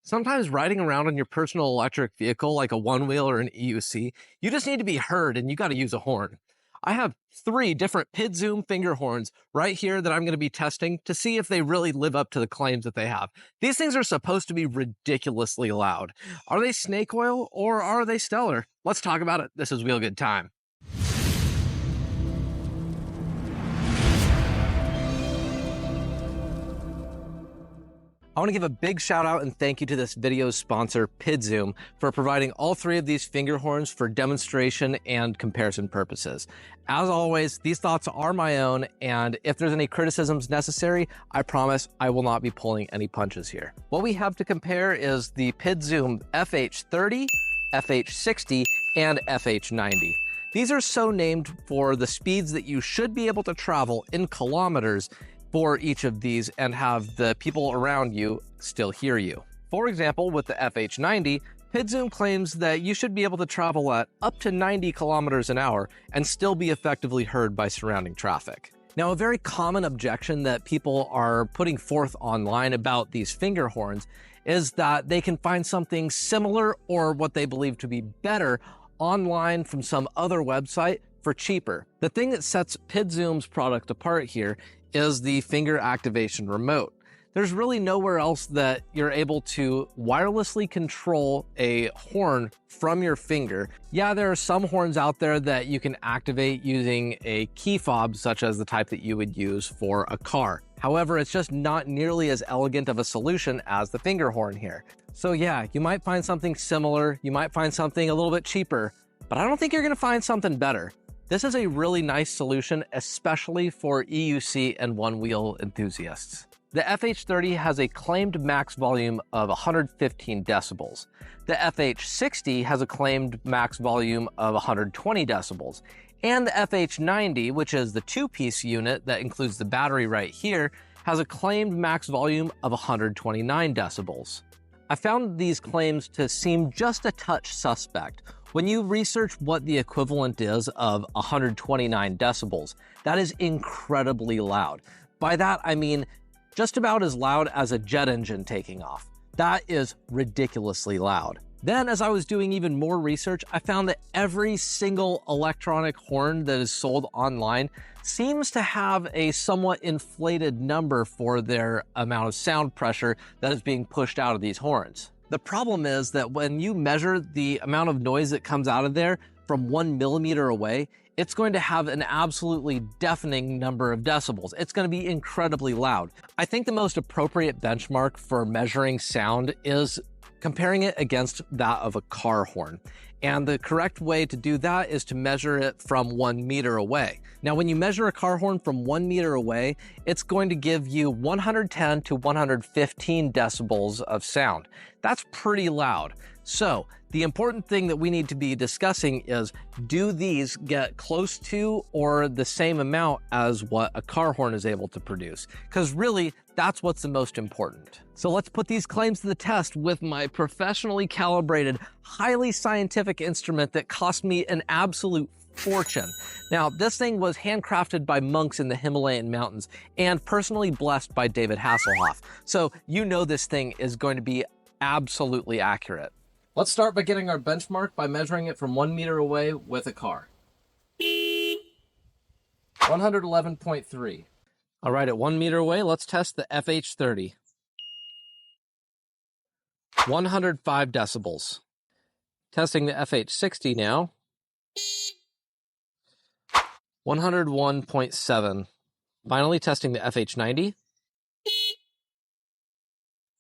Sometimes riding around on your personal electric vehicle like a Onewheel or an EUC, you just need to be heard and you got to use a horn. I have 3 different Pidzoom Finger Horns right here that I'm going to be testing to see if they really live up to the claims that they have. These things are supposed to be ridiculously loud. Are they snake oil or are they stellar? Let's talk about it. This is Wheel Good Time. I want to give a big shout out and thank you to this video's sponsor, Pidzoom, for providing all 3 of these finger horns for demonstration and comparison purposes. As always, these thoughts are my own, and if there's any criticisms necessary, I promise I will not be pulling any punches here. What we have to compare is the Pidzoom FH30, FH60, and FH90. These are so named for the speeds that you should be able to travel in kilometers for each of these and have the people around you still hear you. For example, with the FH90, Pidzoom claims that you should be able to travel at up to 90 kilometers an hour and still be effectively heard by surrounding traffic. Now, a very common objection that people are putting forth online about these finger horns is that they can find something similar or what they believe to be better online from some other website for cheaper. The thing that sets Pidzoom's product apart here is the finger activation remote. There's really nowhere else that you're able to wirelessly control a horn from your finger. Yeah, there are some horns out there that you can activate using a key fob, such as the type that you would use for a car. However, it's just not nearly as elegant of a solution as the finger horn here. So yeah, you might find something similar, you might find something a little bit cheaper, but I don't think you're gonna find something better. This is a really nice solution, especially for EUC and Onewheel enthusiasts. The FH30 has a claimed max volume of 115 decibels. The FH60 has a claimed max volume of 120 decibels. And the FH90, which is the 2-piece unit that includes the battery right here, has a claimed max volume of 129 decibels. I found these claims to seem just a touch suspect. When you research what the equivalent is of 129 decibels, that is incredibly loud. By that, I mean just about as loud as a jet engine taking off. That is ridiculously loud. Then, as I was doing even more research, I found that every single electronic horn that is sold online seems to have a somewhat inflated number for their amount of sound pressure that is being pushed out of these horns. The problem is that when you measure the amount of noise that comes out of there from 1 millimeter away, it's going to have an absolutely deafening number of decibels. It's going to be incredibly loud. I think the most appropriate benchmark for measuring sound is comparing it against that of a car horn. And the correct way to do that is to measure it from 1 meter away. Now, when you measure a car horn from 1 meter away, it's going to give you 110 to 115 decibels of sound. That's pretty loud. So the important thing that we need to be discussing is, do these get close to or the same amount as what a car horn is able to produce? Because really, that's what's the most important. So let's put these claims to the test with my professionally calibrated, highly scientific instrument that cost me an absolute fortune. Now, this thing was handcrafted by monks in the Himalayan mountains and personally blessed by David Hasselhoff. So you know this thing is going to be absolutely accurate. Let's start by getting our benchmark by measuring it from 1 meter away with a car. 111.3. All right, at 1 meter away, let's test the FH30. 105 decibels. Testing the FH60 now. 101.7. Finally testing the FH90.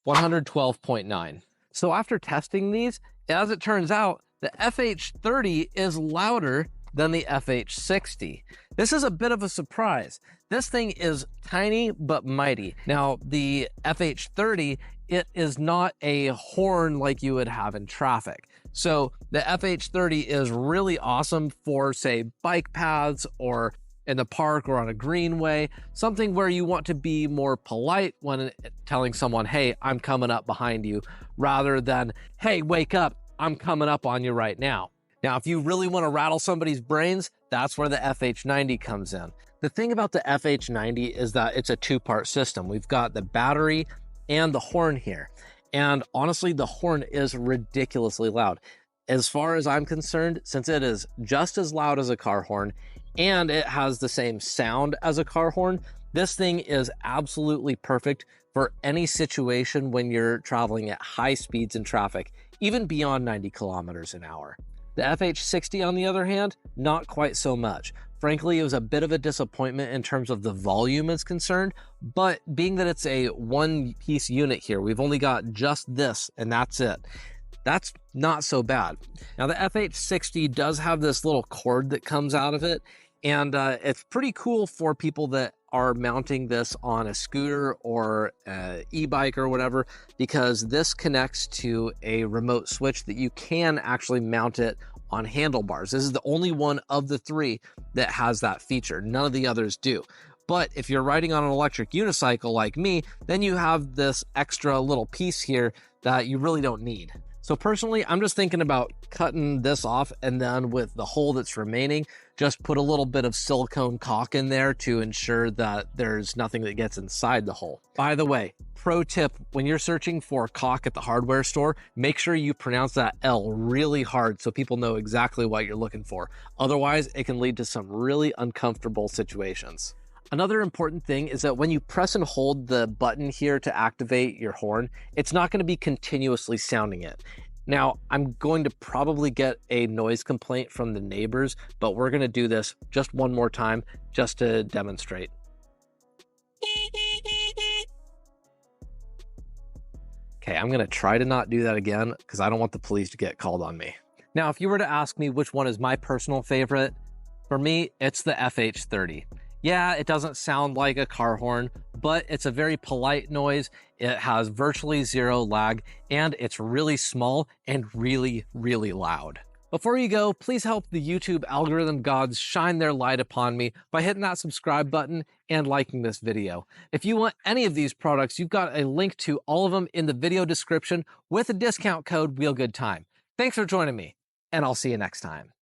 112.9. So after testing these, as it turns out, the FH30 is louder than the FH60. This is a bit of a surprise. This thing is tiny but mighty. Now, the FH30, it is not a horn like you would have in traffic. So the FH30 is really awesome for, say, bike paths or in the park or on a greenway, something where you want to be more polite when telling someone, hey, I'm coming up behind you, rather than, hey, wake up, I'm coming up on you right now. Now, if you really want to rattle somebody's brains, that's where the FH90 comes in. The thing about the FH90 is that it's a 2-part system. We've got the battery and the horn here. And honestly, the horn is ridiculously loud. As far as I'm concerned, since it is just as loud as a car horn and it has the same sound as a car horn, this thing is absolutely perfect for any situation when you're traveling at high speeds in traffic, even beyond 90 kilometers an hour. The FH60, on the other hand, not quite so much. Frankly, it was a bit of a disappointment in terms of the volume is concerned, but being that it's a one-piece unit here, we've only got just this and that's it. That's not so bad. Now, the FH60 does have this little cord that comes out of it, and it's pretty cool for people that are mounting this on a scooter or e-bike or whatever, because this connects to a remote switch that you can actually mount it on handlebars. This is the only one of the three that has that feature. None of the others do. But if you're riding on an electric unicycle like me, then you have this extra little piece here that you really don't need. So personally, I'm just thinking about cutting this off, and then with the hole that's remaining, just put a little bit of silicone caulk in there to ensure that there's nothing that gets inside the hole. By the way, pro tip, when you're searching for caulk at the hardware store, make sure you pronounce that L really hard so people know exactly what you're looking for. Otherwise, it can lead to some really uncomfortable situations. Another important thing is that when you press and hold the button here to activate your horn, it's not going to be continuously sounding it. Now, I'm going to probably get a noise complaint from the neighbors, but we're going to do this just one more time just to demonstrate. Okay, I'm going to try to not do that again because I don't want the police to get called on me. Now, if you were to ask me which one is my personal favorite, for me, it's the FH30. Yeah, it doesn't sound like a car horn, but it's a very polite noise. It has virtually zero lag, and it's really small and really, really loud. Before you go, please help the YouTube algorithm gods shine their light upon me by hitting that subscribe button and liking this video. If you want any of these products, you've got a link to all of them in the video description with a discount code WheelGoodTime. Thanks for joining me, and I'll see you next time.